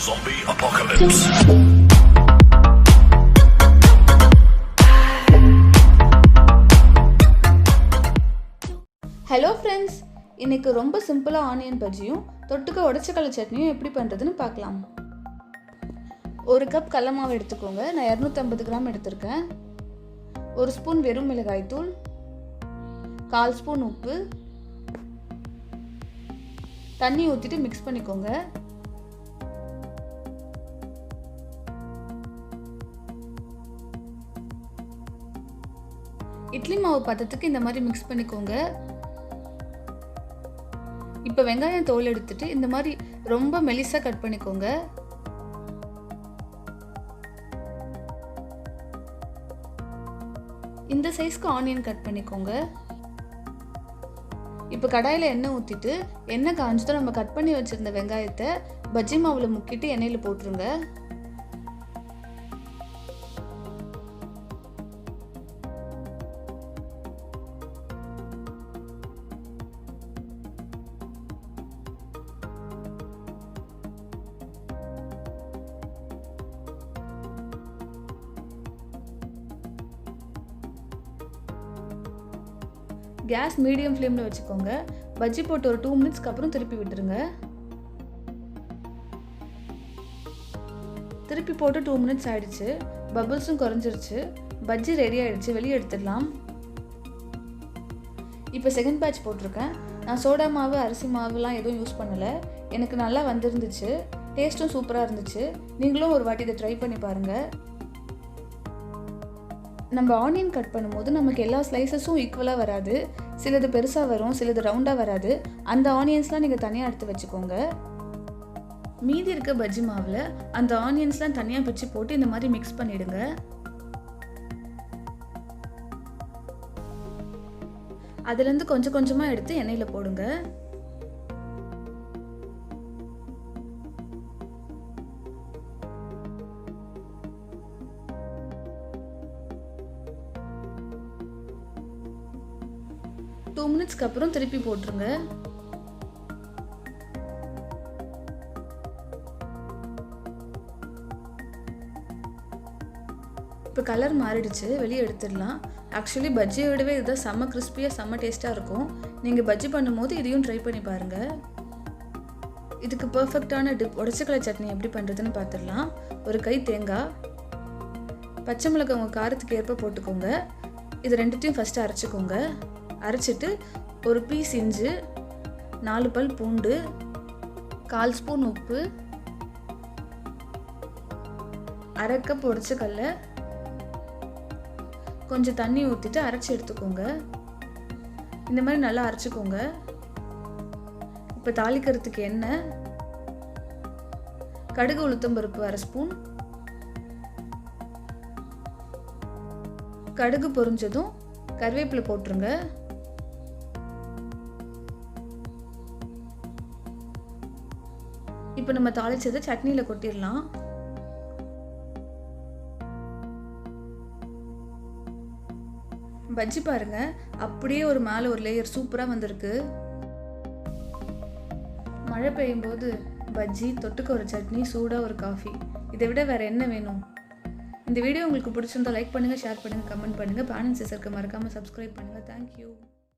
Zombie apocalypse. Hello friends, இன்னைக்கு ரொம்ப சிம்பிளாக ஆனியன் பஜ்ஜியும் தொட்டுக்க உடச்சக்கடலை சட்னியும் எப்படி பண்ணுறதுன்னு பார்க்கலாம். ஒரு கப் கடலை மாவு எடுத்துக்கோங்க. நான் 250 கிராம் எடுத்திருக்கேன். ஒரு ஸ்பூன் வெறும் மிளகாய் தூள், 1/4 ஸ்பூன் உப்பு, தண்ணி ஊற்றிட்டு மிக்ஸ் பண்ணிக்கோங்க. இட்லி மாவு பதத்துக்கு இந்த மாதிரி மிக்ஸ் பண்ணிக்கோங்க. இப்போ வெங்காயம் தோல் எடுத்துட்டு இந்த மாதிரி ரொம்ப மெலிசாக கட் பண்ணிக்கோங்க. இந்த சைஸ்க்கு ஆனியன் கட் பண்ணிக்கோங்க. இப்போ கடாயில் எண்ணெய் ஊற்றிட்டு எண்ணெய் காஞ்சதும் நம்ம கட் பண்ணி வச்சுருந்த வெங்காயத்தை பஜ்ஜி மாவில் முக்கிட்டு எண்ணெயில் போட்டுருங்க. கேஸ் மீடியம் ஃப்ளேமில் வச்சுக்கோங்க. பஜ்ஜி போட்டு ஒரு 2 மினிட்ஸ்க்கு அப்புறம் திருப்பி விட்டுருங்க. திருப்பி போட்டு 2 மினிட்ஸ் ஆயிடுச்சு. பபிள்ஸும் குறைஞ்சிருச்சு. பஜ்ஜி ரெடி ஆயிடுச்சு. வெளியே எடுத்துடலாம். இப்போ செகண்ட் பேட்ச் போட்டிருக்கேன். நான் சோடா மாவு அரிசி மாவுலாம் எதுவும் யூஸ் பண்ணலை. எனக்கு நல்லா வந்துருந்துச்சு. டேஸ்ட்டும் சூப்பராக இருந்துச்சு. நீங்களும் ஒரு வாட்டி இதை ட்ரை பண்ணி பாருங்கள். நம்ம ஆனியன் கட் பண்ணும்போது நமக்கு எல்லா ஸ்லைசஸும் ஈக்குவலாக வராது. சிலது பெருசாக வரும், சிலது ரவுண்டாக வராது. அந்த ஆனியன்ஸ்லாம் நீங்கள் தனியாக எடுத்து வச்சுக்கோங்க. மீதி இருக்க பஜ்ஜி மாவில் அந்த ஆனியன்ஸ்லாம் தனியாக வச்சு போட்டு இந்த மாதிரி மிக்ஸ் பண்ணிவிடுங்க. அதுலேருந்து கொஞ்சம் கொஞ்சமாக எடுத்து எண்ணெயில் போடுங்க. டூ மினிட்ஸ்க்கு அப்புறம் திருப்பி போட்டுருங்க. இப்போ கலர் மாறிடுச்சு. வெளியே எடுத்துடலாம். ஆக்சுவலி பஜ்ஜியை விடவே இதுதான் செம்ம கிறிஸ்பியாக செம்ம டேஸ்ட்டாக இருக்கும். நீங்கள் பஜ்ஜி பண்ணும்போது இதையும் ட்ரை பண்ணி பாருங்கள். இதுக்கு பர்ஃபெக்டான டிப் உடச்சக்கடலை சட்னி எப்படி பண்ணுறதுன்னு பார்த்துடலாம். ஒரு கை தேங்காய், பச்சை மிளகாய் உங்கள் காரத்துக்கு ஏற்ப போட்டுக்கோங்க. இது ரெண்டுத்தையும் ஃபஸ்ட்டு அரைச்சிக்கோங்க. அரைச்சிட்டு ஒரு பீஸ் இஞ்சி, 4 பல் பூண்டு, 1/4 ஸ்பூன் உப்பு, 1/2 கப் உடச்சக்கடலை, கொஞ்சம் தண்ணி ஊற்றிட்டு அரைச்சி எடுத்துக்கோங்க. இந்த மாதிரி நல்லா அரைச்சிக்கோங்க. இப்போ தாளிக்கிறதுக்கு எண்ணெய், கடுகு உளுத்தம்பருப்பு 1/2 ஸ்பூன். கடுகு பொரிஞ்சதும் கருவேப்பிலை போட்டுருங்க. இப்போ நம்ம தாளிச்சதை சட்னியில் கொட்டிடலாம். பஜ்ஜி பாருங்க, அப்படியே ஒரு மேலே ஒரு லேயர் சூப்பராக வந்திருக்கு. மழை பெய்யும் போது பஜ்ஜி, தொட்டுக்க ஒரு சட்னி, சூடாக ஒரு காஃபி, இதை விட வேறு என்ன வேணும்? இந்த வீடியோ உங்களுக்கு பிடிச்சிருந்தா லைக் பண்ணுங்கள், ஷேர் பண்ணுங்கள், கமெண்ட் பண்ணுங்கள். பேன் அண்ட் சிஸ்டருக்கு மறக்காமல் சப்ஸ்கிரைப் பண்ணுங்கள். தேங்க்யூ.